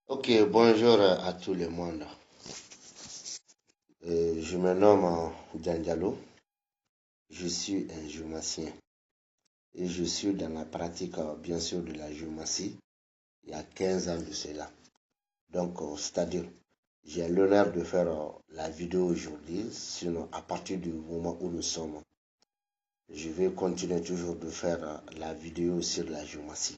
Ok, bonjour à tout le monde. Je me nomme Diallo. Je suis un géomacien et je suis dans la pratique, bien sûr, de la géomatie il y a 15 ans de cela. Donc, c'est-à-dire, j'ai l'honneur de faire la vidéo aujourd'hui, sinon à partir du moment où nous sommes, je vais continuer toujours de faire la vidéo sur la géomatie.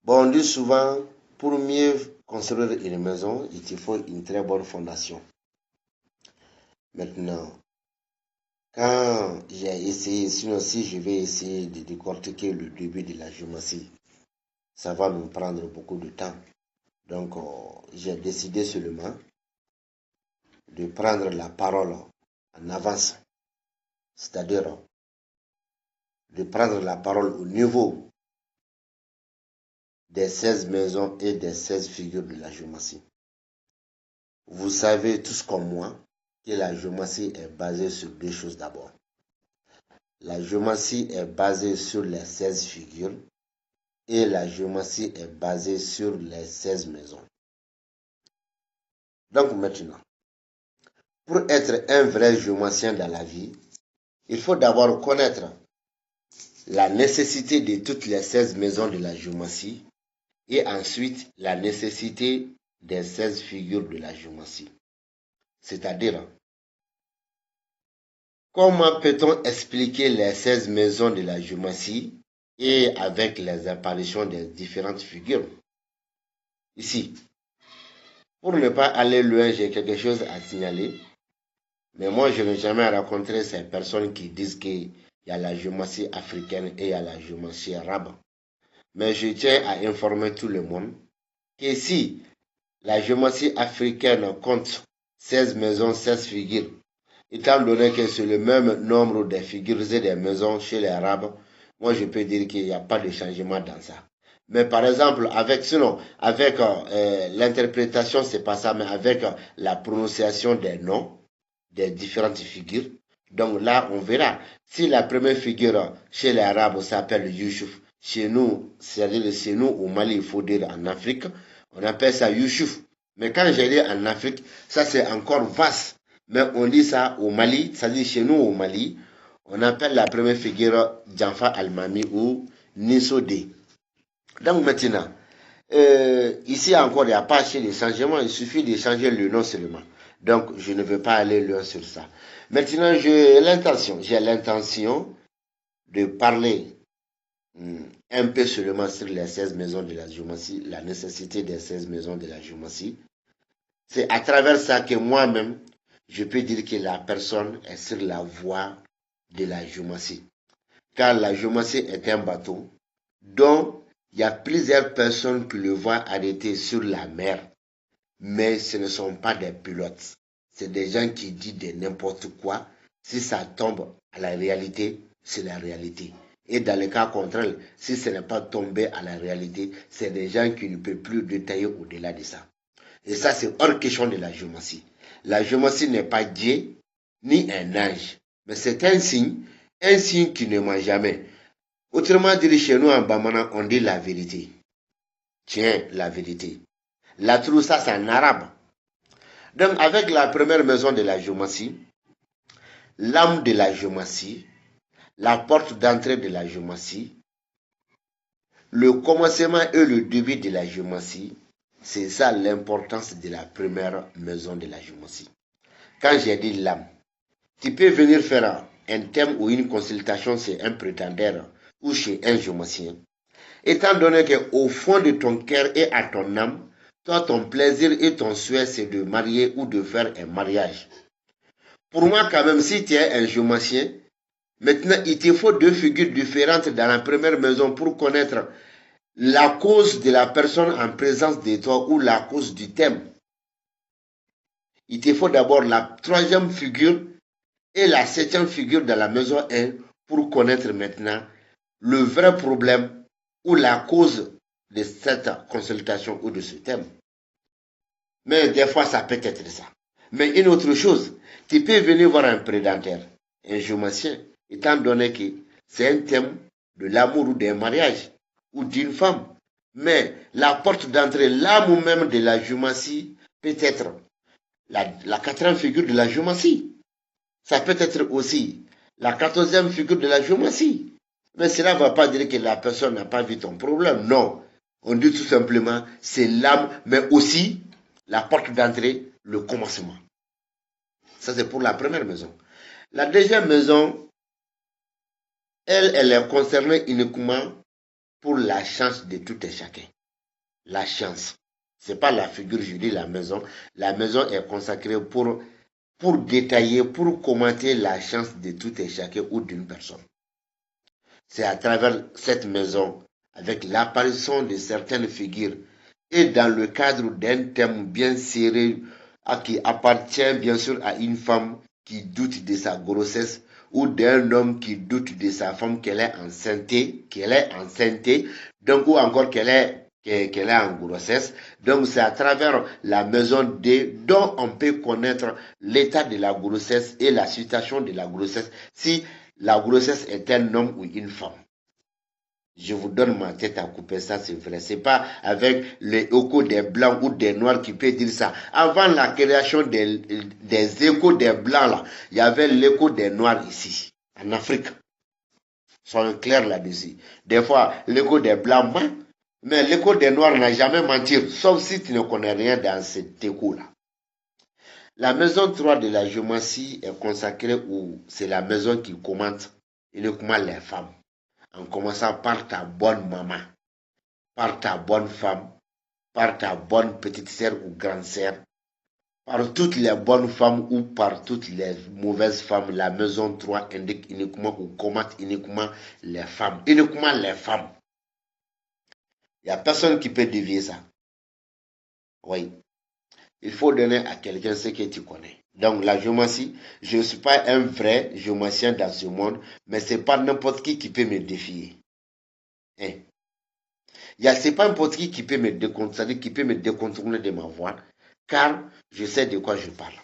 Bon, on dit souvent, pour mieux construire une maison, il te faut une très bonne fondation. Maintenant, quand j'ai essayé, sinon si je vais essayer de décortiquer le début de la géomatie, ça va me prendre beaucoup de temps. Donc, j'ai décidé seulement de prendre la parole en avance, c'est-à-dire de prendre la parole au niveau des 16 maisons et des 16 figures de la géomatie. Vous savez tous comme moi que la géomatie est basée sur deux choses d'abord. La géomatie est basée sur les 16 figures et la géomatie est basée sur les 16 maisons. Donc maintenant, pour être un vrai géomacien dans la vie, il faut d'abord connaître la nécessité de toutes les 16 maisons de la géomatie et ensuite la nécessité des 16 figures de la géomatie. C'est-à-dire, comment peut-on expliquer les 16 maisons de la géomatie et avec les apparitions des différentes figures? Ici, pour ne pas aller loin, j'ai quelque chose à signaler. Mais moi, je n'ai jamais rencontré ces personnes qui disent qu'il y a la géomatie africaine et il y a la géomatie arabe. Mais je tiens à informer tout le monde que si la géomatie africaine compte 16 maisons, 16 figures, étant donné que c'est le même nombre de figures et des maisons chez les arabes, moi je peux dire qu'il n'y a pas de changement dans ça. Mais par exemple, avec l'interprétation, c'est pas ça, mais avec la prononciation des noms, des différentes figures. Donc là, on verra. Si la première figure chez les Arabes s'appelle Youssouf, chez nous, c'est-à-dire chez nous au Mali, il faut dire en Afrique, on appelle ça Youssouf. Mais quand j'ai dit en Afrique, ça c'est encore vaste. Mais on dit ça au Mali, c'est-à-dire chez nous au Mali, on appelle la première figure Janfa Almami ou Nisode. Donc maintenant, ici encore, il n'y a pas assez de changements, il suffit de changer le nom seulement. Donc, je ne veux pas aller loin sur ça. Maintenant, j'ai l'intention de parler un peu seulement sur les 16 maisons de la géomatie, la nécessité des 16 maisons de la géomatie. C'est à travers ça que moi-même, je peux dire que la personne est sur la voie de la géomatie. Car la géomatie est un bateau dont il y a plusieurs personnes qui le voient arrêter sur la mer. Mais ce ne sont pas des pilotes. C'est des gens qui disent de n'importe quoi. Si ça tombe à la réalité, c'est la réalité. Et dans le cas contraire, si ce n'est pas tombé à la réalité, c'est des gens qui ne peuvent plus détailler au-delà de ça. Et ça, c'est hors question de la géomatie. La géomatie n'est pas Dieu, ni un ange. Mais c'est un signe qui ne ment jamais. Autrement dit, chez nous en Bamana, on dit la vérité. Tiens, la vérité. La trou, ça c'est en arabe. Donc avec la première maison de la géomatie, l'âme de la géomatie, la porte d'entrée de la géomatie, le commencement et le début de la géomatie, c'est ça l'importance de la première maison de la géomatie. Quand j'ai dit l'âme, tu peux venir faire un thème ou une consultation chez un prétendeur ou chez un géomacien. Étant donné qu'au fond de ton cœur et à ton âme, toi, ton plaisir et ton souhait, c'est de marier ou de faire un mariage. Pour moi, quand même, si tu es un géomacien, maintenant, il te faut deux figures différentes dans la première maison pour connaître la cause de la personne en présence de toi ou la cause du thème. Il te faut d'abord la troisième figure et la septième figure dans la maison 1 pour connaître maintenant le vrai problème ou la cause de cette consultation ou de ce thème. Mais des fois, ça peut être ça. Mais une autre chose, tu peux venir voir un prédateur, un géomacien, étant donné que c'est un thème de l'amour ou d'un mariage ou d'une femme. Mais la porte d'entrée, l'âme même de la géomancie, peut être la quatrième figure de la géomancie. Ça peut être aussi la 14e figure de la géomancie. Mais cela ne va pas dire que la personne n'a pas vu ton problème. Non. On dit tout simplement, c'est l'âme, mais aussi la porte d'entrée, le commencement. Ça, c'est pour la première maison. La deuxième maison, elle est concernée uniquement pour la chance de tout et chacun. La chance. Ce n'est pas la figure, je dis la maison. La maison est consacrée pour détailler, pour commenter la chance de tout et chacun ou d'une personne. C'est à travers cette maison, avec l'apparition de certaines figures et dans le cadre d'un thème bien serré qui appartient bien sûr à une femme qui doute de sa grossesse ou d'un homme qui doute de sa femme qu'elle est enceinte, donc ou encore qu'elle est en grossesse. Donc c'est à travers la maison D dont on peut connaître l'état de la grossesse et la situation de la grossesse, si la grossesse est un homme ou une femme. Je vous donne ma tête à couper, ça c'est vrai. C'est pas avec les échos des blancs ou des noirs qui peut dire ça. Avant la création des échos des blancs là, il y avait l'écho des noirs ici, en Afrique. Soyons clairs là-dessus. Des fois, l'écho des blancs ment, mais l'écho des noirs n'a jamais menti, sauf si tu ne connais rien dans cet écho-là. La maison 3 de la géomancie est consacrée où c'est la maison qui commente uniquement les femmes. En commençant par ta bonne maman, par ta bonne femme, par ta bonne petite sœur ou grande sœur, par toutes les bonnes femmes ou par toutes les mauvaises femmes, la maison 3 indique uniquement ou commente uniquement les femmes. Uniquement les femmes. Il n'y a personne qui peut dévier ça. Oui. Il faut donner à quelqu'un ce que tu connais. Donc la géomancie, je ne suis pas un vrai géomacien dans ce monde, mais ce n'est pas n'importe qui peut me défier. Hein? C'est pas n'importe qui peut me décontourner de ma voix, car je sais de quoi je parle.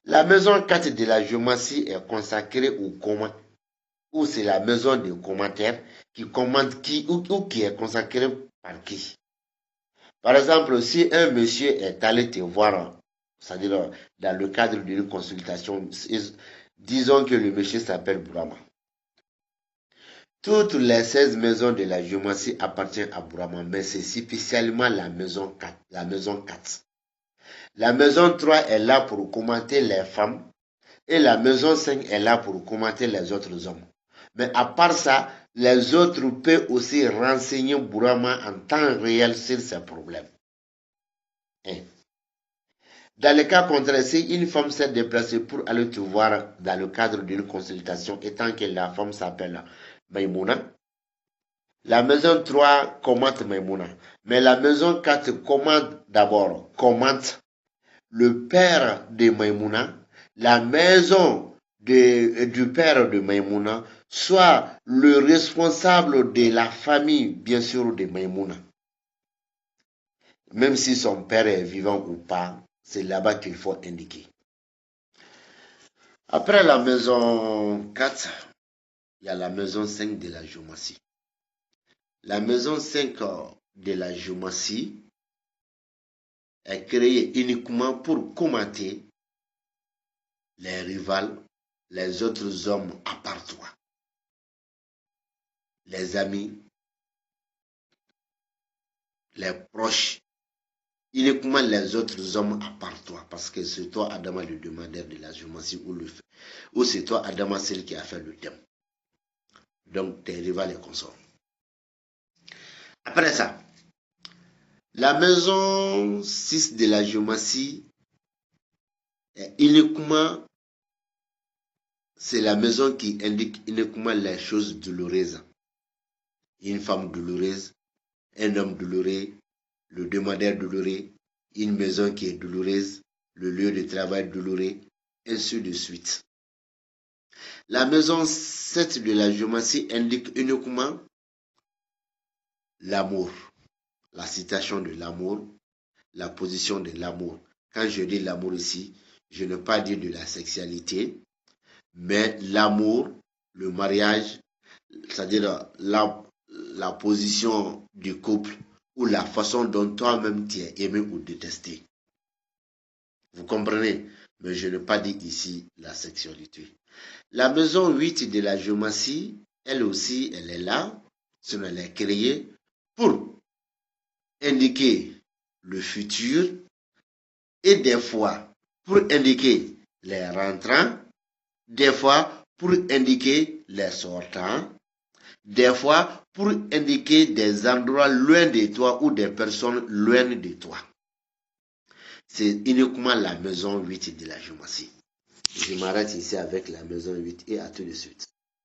La maison 4 de la géomancie est consacrée au comment, ou c'est la maison de commentaires qui commente qui ou qui est consacrée par qui. Par exemple, si un monsieur est allé te voir, c'est-à-dire dans le cadre d'une consultation, disons que le monsieur s'appelle Brahma. Toutes les 16 maisons de la géomancie appartiennent à Brahma, mais c'est spécialement la maison 4. La maison 4. La maison 3 est là pour commenter les femmes et la maison 5 est là pour commenter les autres hommes. Mais à part ça, les autres peuvent aussi renseigner Brahma en temps réel sur ses problèmes. Dans le cas contraire, si une femme s'est déplacée pour aller te voir dans le cadre d'une consultation, étant que la femme s'appelle Maïmouna, la maison 3 commente Maïmouna, mais la maison 4 commente le père de Maïmouna, la maison du père de Maïmouna, soit le responsable de la famille, bien sûr, de Maïmouna. Même si son père est vivant ou pas, c'est là-bas qu'il faut indiquer. Après la maison 4, il y a la maison 5 de la géomancie. La maison 5 de la géomancie est créée uniquement pour commenter les rivales, les autres hommes à part toi, les amis, les proches, uniquement les autres hommes à part toi, parce que c'est toi, Adama, le demandeur de la géomancie, ou c'est toi, Adama, celle qui a fait le thème. Donc, tes rivales et consorts. Après ça, la maison 6 de la géomancie est uniquement, c'est la maison qui indique uniquement les choses douloureuses. Une femme douloureuse, un homme douloureux, le demandeur douloureux, une maison qui est douloureuse, le lieu de travail douloureux, ainsi de suite. La maison 7 de la géomancie indique uniquement l'amour, la citation de l'amour, la position de l'amour. Quand je dis l'amour ici, je ne veux pas dire de la sexualité, mais l'amour, le mariage, c'est-à-dire la position du couple ou la façon dont toi-même tu es aimé ou détesté. Vous comprenez? Mais je n'ai pas dit ici la sexualité. La maison 8 de la géomancie, elle aussi, elle est là, sinon elle est créée pour indiquer le futur et des fois pour indiquer les rentrants, des fois pour indiquer les sortants, des fois pour indiquer des endroits loin de toi ou des personnes loin de toi. C'est uniquement la maison 8 de la géomancie. Je m'arrête ici avec la maison 8 et à tout de suite.